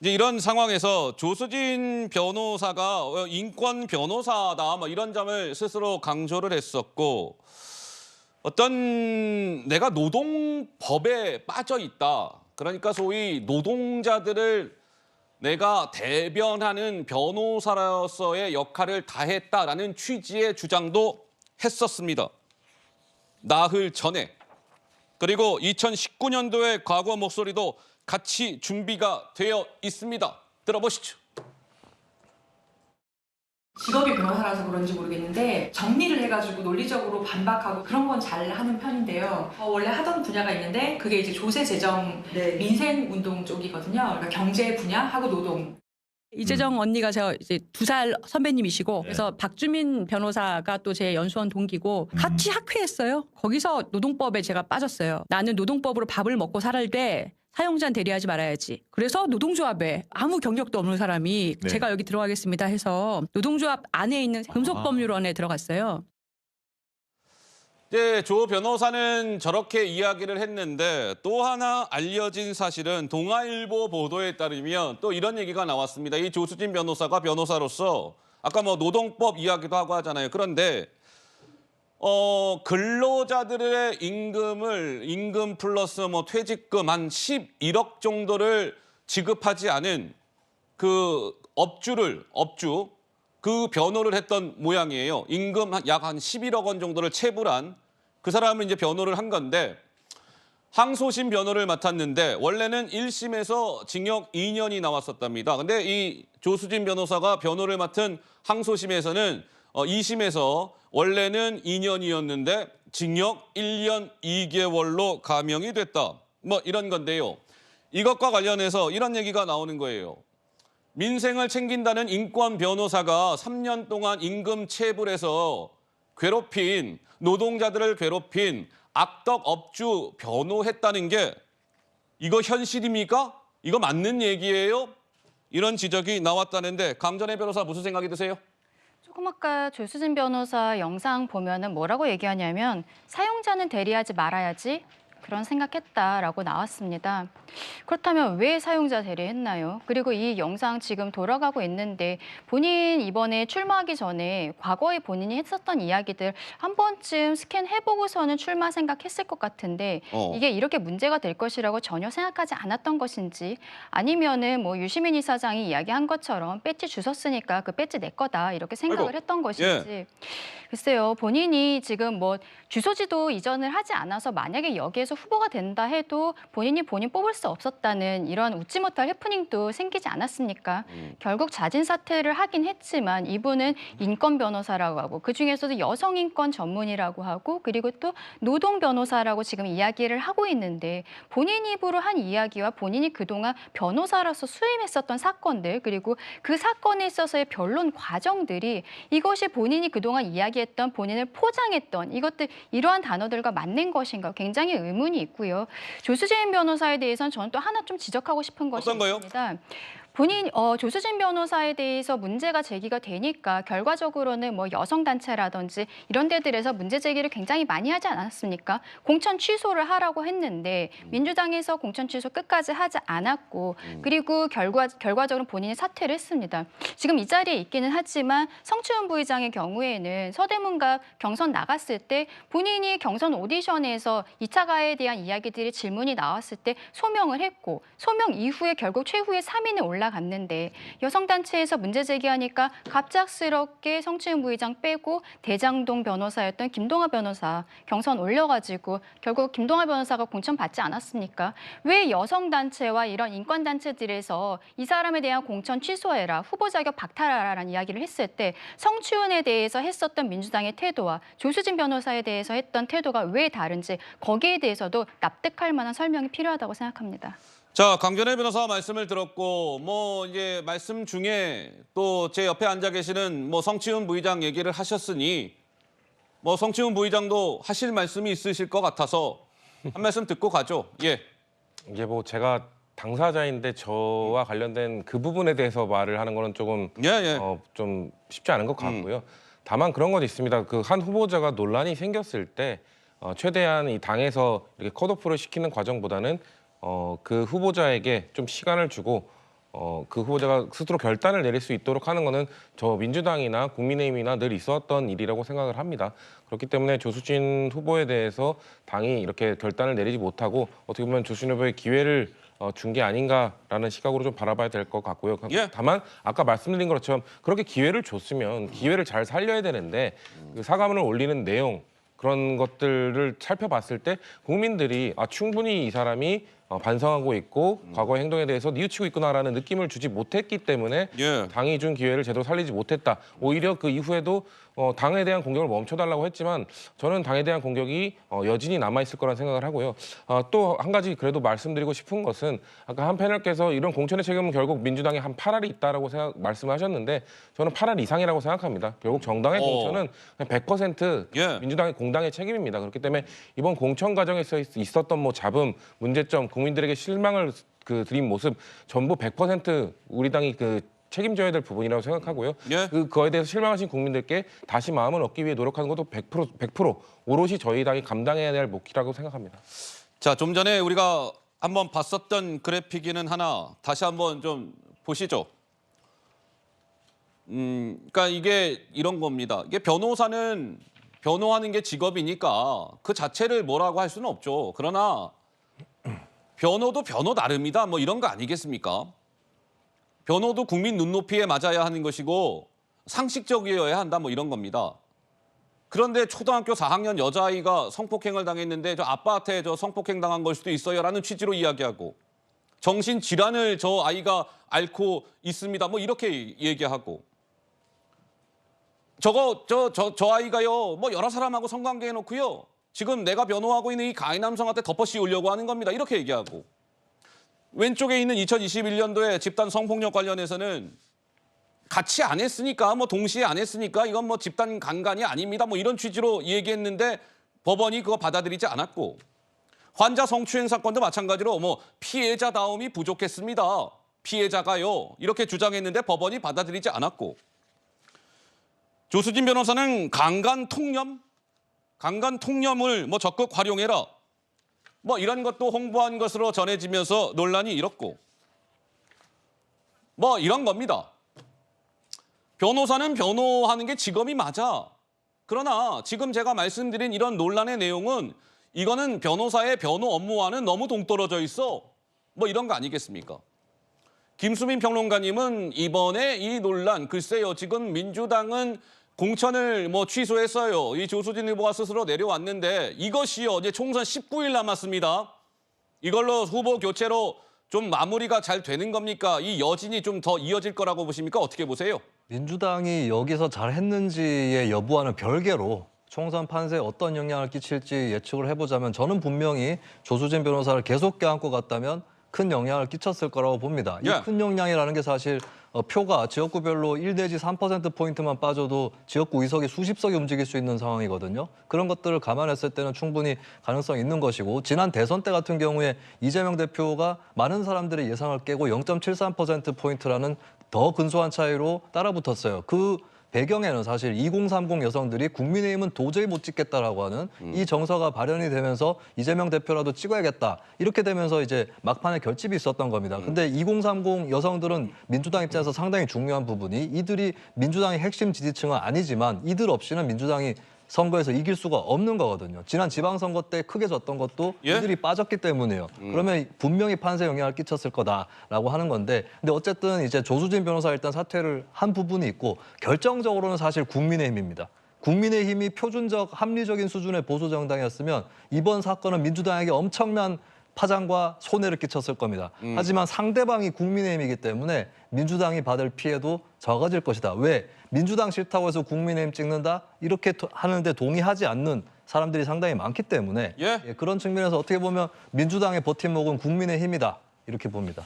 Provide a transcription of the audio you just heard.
이제 이런 상황에서 조수진 변호사가 인권 변호사다 뭐 이런 점을 스스로 강조를 했었고 어떤 내가 노동법에 빠져 있다. 그러니까 소위 노동자들을 내가 대변하는 변호사로서의 역할을 다했다라는 취지의 주장도 했었습니다. 나흘 전에. 그리고 2019년도의 과거 목소리도 같이 준비가 되어 있습니다. 들어보시죠. 직업이 변호사라서 그런지 모르겠는데 정리를 해가지고 논리적으로 반박하고 그런 건 잘 하는 편인데요. 원래 하던 분야가 있는데 그게 이제 조세 재정 민생운동 쪽이거든요. 그러니까 경제 분야하고 노동. 이재정 언니가 제가 이제 2살 선배님이시고 그래서 박주민 변호사가 또 제 연수원 동기고 같이 학회했어요. 거기서 노동법에 제가 빠졌어요. 나는 노동법으로 밥을 먹고 살을 때 사용자는 대리하지 말아야지. 그래서 노동조합에 아무 경력도 없는 사람이 제가 여기 들어가겠습니다 해서 노동조합 안에 있는 금속법률원에 들어갔어요. 이제 조 변호사는 저렇게 이야기를 했는데 또 하나 알려진 사실은 동아일보 보도에 따르면 또 이런 얘기가 나왔습니다. 이 조수진 변호사가 변호사로서 아까 뭐 노동법 이야기도 하고 하잖아요. 그런데 근로자들의 임금 플러스 뭐 퇴직금 한 11억 정도를 지급하지 않은 그 업주 그 변호를 했던 모양이에요. 임금 약 한 11억 원 정도를 체불한 그 사람을 이제 변호를 한 건데 항소심 변호를 맡았는데 원래는 1심에서 징역 2년이 나왔었답니다. 근데 이 조수진 변호사가 변호를 맡은 항소심에서는 2심에서 원래는 2년이었는데 징역 1년 2개월로 감형이 됐다. 뭐 이런 건데요. 이것과 관련해서 이런 얘기가 나오는 거예요. 민생을 챙긴다는 인권 변호사가 3년 동안 임금 체불해서 괴롭힌 노동자들을 괴롭힌 악덕 업주 변호했다는 게 이거 현실입니까? 이거 맞는 얘기예요? 이런 지적이 나왔다는데 강전혜 변호사 무슨 생각이 드세요? 조금 아까 조수진 변호사 영상 보면은 뭐라고 얘기하냐면 사용자는 대리하지 말아야지 그런 생각했다라고 나왔습니다. 그렇다면 왜 사용자 대리했나요? 그리고 이 영상 지금 돌아가고 있는데 본인 이번에 출마하기 전에 과거에 본인이 했었던 이야기들 한 번쯤 스캔해보고서는 출마 생각했을 것 같은데 이게 이렇게 문제가 될 것이라고 전혀 생각하지 않았던 것인지 아니면은 뭐 유시민 이사장이 이야기한 것처럼 배지 주웠으니까 그 배지 내 거다 이렇게 생각을 했던 것인지 글쎄요. 본인이 지금 뭐 주소지도 이전을 하지 않아서 만약에 여기에서 후보가 된다 해도 본인이 본인 뽑을 수 없었다는 이런 웃지 못할 해프닝도 생기지 않았습니까? 결국 자진 사퇴를 하긴 했지만 이분은 인권 변호사라고 하고 그중에서도 여성 인권 전문이라고 하고 그리고 또 노동 변호사라고 지금 이야기를 하고 있는데 본인 입으로 한 이야기와 본인이 그동안 변호사로서 수임했었던 사건들 그리고 그 사건에 있어서의 변론 과정들이 이것이 본인이 그동안 이야기했던 본인을 포장했던 이것들 이러한 단어들과 맞는 것인가 굉장히 의문이 있고요. 조수진 변호사에 대해서는 저는 또 하나 좀 지적하고 싶은 것이 있습니다. 본인 조수진 변호사에 대해서 문제가 제기가 되니까 결과적으로는 뭐 여성단체라든지 이런 데들에서 문제 제기를 굉장히 많이 하지 않았습니까? 공천 취소를 하라고 했는데 민주당에서 공천 취소 끝까지 하지 않았고 그리고 결과적으로 본인이 사퇴를 했습니다. 지금 이 자리에 있기는 하지만 성추현 부의장의 경우에는 서대문갑 경선 나갔을 때 본인이 경선 오디션에서 2차 가해에 대한 이야기들이 질문이 나왔을 때 소명을 했고 소명 이후에 결국 최후의 3인에 올라갔는데 여성단체에서 문제 제기하니까 갑작스럽게 성추현 부의장 빼고 대장동 변호사였던 김동아 변호사 경선 올려가지고 결국 김동아 변호사가 공천 받지 않았습니까? 왜 여성단체와 이런 인권단체들에서 이 사람에 대한 공천 취소해라, 후보 자격 박탈하라라는 이야기를 했을 때 성추현에 대해서 했었던 민주당의 태도와 조수진 변호사에 대해서 했던 태도가 왜 다른지 거기에 대해서도 납득할 만한 설명이 필요하다고 생각합니다. 자, 강전혜 변호사 말씀을 들었고 뭐 이제 말씀 중에 또 제 옆에 앉아 계시는 뭐 성추현 부의장 얘기를 하셨으니 뭐 성추현 부의장도 하실 말씀이 있으실 것 같아서 한 말씀 듣고 가죠. 예. 이게 뭐 제가 당사자인데 저와 관련된 그 부분에 대해서 말을 하는 거는 조금 좀 쉽지 않은 것 같고요. 다만 그런 건 있습니다. 그 한 후보자가 논란이 생겼을 때 최대한 이 당에서 이렇게 컷오프를 시키는 과정보다는 그 후보자에게 좀 시간을 주고 그 후보자가 스스로 결단을 내릴 수 있도록 하는 거는 저 민주당이나 국민의힘이나 늘 있었던 일이라고 생각을 합니다. 그렇기 때문에 조수진 후보에 대해서 당이 이렇게 결단을 내리지 못하고 어떻게 보면 조수진 후보의 기회를 준 게 아닌가라는 시각으로 좀 바라봐야 될 것 같고요. 예. 다만 아까 말씀드린 것처럼 그렇게 기회를 줬으면 기회를 잘 살려야 되는데 그 사과문을 올리는 내용 그런 것들을 살펴봤을 때 국민들이 충분히 이 사람이 반성하고 있고 과거의 행동에 대해서 뉘우치고 있구나라는 느낌을 주지 못했기 때문에 예. 당이 준 기회를 제대로 살리지 못했다. 오히려 그 이후에도 당에 대한 공격을 멈춰달라고 했지만 저는 당에 대한 공격이 여진이 남아있을 거란 생각을 하고요. 또 한 가지 그래도 말씀드리고 싶은 것은 아까 한 패널께서 이런 공천의 책임은 결국 민주당에 한 8알이 있다라고 말씀하셨는데 저는 8알 이상이라고 생각합니다. 결국 정당의 공천은 100% 예. 민주당의 공당의 책임입니다. 그렇기 때문에 이번 공천 과정에서 있었던 뭐 잡음, 문제점, 국민들에게 실망을 드린 모습 전부 100% 우리 당이 책임져야 될 부분이라고 생각하고요. 예. 그거에 대해서 실망하신 국민들께 다시 마음을 얻기 위해 노력하는 것도 100% 오롯이 저희 당이 감당해야 될 몫이라고 생각합니다. 자, 좀 전에 우리가 한번 봤었던 그래픽에는 하나 다시 한번 좀 보시죠. 그러니까 이게 이런 겁니다. 이게 변호사는 변호하는 게 직업이니까 그 자체를 뭐라고 할 수는 없죠. 그러나 변호도 변호 나름이다. 뭐 이런 거 아니겠습니까? 변호도 국민 눈높이에 맞아야 하는 것이고 상식적이어야 한다. 뭐 이런 겁니다. 그런데 초등학교 4학년 여자아이가 성폭행을 당했는데 저 아빠한테 저 성폭행 당한 걸 수도 있어요라는 취지로 이야기하고 정신질환을 저 아이가 앓고 있습니다. 뭐 이렇게 얘기하고 저 아이가요 뭐 여러 사람하고 성관계 해놓고요 지금 내가 변호하고 있는 이 가해 남성한테 덮어 씌우려고 하는 겁니다. 이렇게 얘기하고 왼쪽에 있는 2021년도에 집단 성폭력 관련해서는 같이 안 했으니까 뭐 동시에 안 했으니까 이건 뭐 집단 강간이 아닙니다. 뭐 이런 취지로 얘기했는데 법원이 그거 받아들이지 않았고 환자 성추행 사건도 마찬가지로 뭐 피해자다움이 부족했습니다. 피해자가요 이렇게 주장했는데 법원이 받아들이지 않았고 조수진 변호사는 강간 통념을 뭐 적극 활용해라. 뭐 이런 것도 홍보한 것으로 전해지면서 논란이 일었고 뭐 이런 겁니다. 변호사는 변호하는 게 직업이 맞아. 그러나 지금 제가 말씀드린 이런 논란의 내용은 이거는 변호사의 변호 업무와는 너무 동떨어져 있어. 뭐 이런 거 아니겠습니까? 김수민 평론가님은 이번에 이 논란 글쎄요. 지금 민주당은 공천을 뭐 취소했어요. 이 조수진 후보가 스스로 내려왔는데 이것이요. 이제 총선 19일 남았습니다. 이걸로 후보 교체로 좀 마무리가 잘 되는 겁니까? 이 여진이 좀 더 이어질 거라고 보십니까? 어떻게 보세요? 민주당이 여기서 잘했는지의 여부와는 별개로 총선 판세에 어떤 영향을 끼칠지 예측을 해보자면 저는 분명히 조수진 변호사를 계속 껴안고 갔다면 큰 영향을 끼쳤을 거라고 봅니다. 예. 이 큰 영향이라는 게 사실 표가 지역구별로 1 내지 3%포인트만 빠져도 지역구 의석이 수십 석이 움직일 수 있는 상황이거든요. 그런 것들을 감안했을 때는 충분히 가능성이 있는 것이고 지난 대선 때 같은 경우에 이재명 대표가 많은 사람들의 예상을 깨고 0.73%포인트라는 더 근소한 차이로 따라붙었어요. 그 배경에는 사실 2030 여성들이 국민의힘은 도저히 못 찍겠다라고 하는 이 정서가 발현이 되면서 이재명 대표라도 찍어야겠다. 이렇게 되면서 이제 막판에 결집이 있었던 겁니다. 근데 2030 여성들은 민주당 입장에서 상당히 중요한 부분이 이들이 민주당의 핵심 지지층은 아니지만 이들 없이는 민주당이 선거에서 이길 수가 없는 거거든요. 지난 지방선거 때 크게 졌던 것도 예? 이들이 빠졌기 때문이에요. 그러면 분명히 판세에 영향을 끼쳤을 거다라고 하는 건데 근데 어쨌든 이제 조수진 변호사 일단 사퇴를 한 부분이 있고 결정적으로는 사실 국민의힘입니다. 국민의힘이 표준적 합리적인 수준의 보수 정당이었으면 이번 사건은 민주당에게 엄청난 파장과 손해를 끼쳤을 겁니다. 하지만 상대방이 국민의힘이기 때문에 민주당이 받을 피해도 적어질 것이다. 왜? 민주당 싫다고 해서 국민의힘 찍는다? 이렇게 하는데 동의하지 않는 사람들이 상당히 많기 때문에 예. 그런 측면에서 어떻게 보면 민주당의 버팀목은 국민의힘이다. 이렇게 봅니다.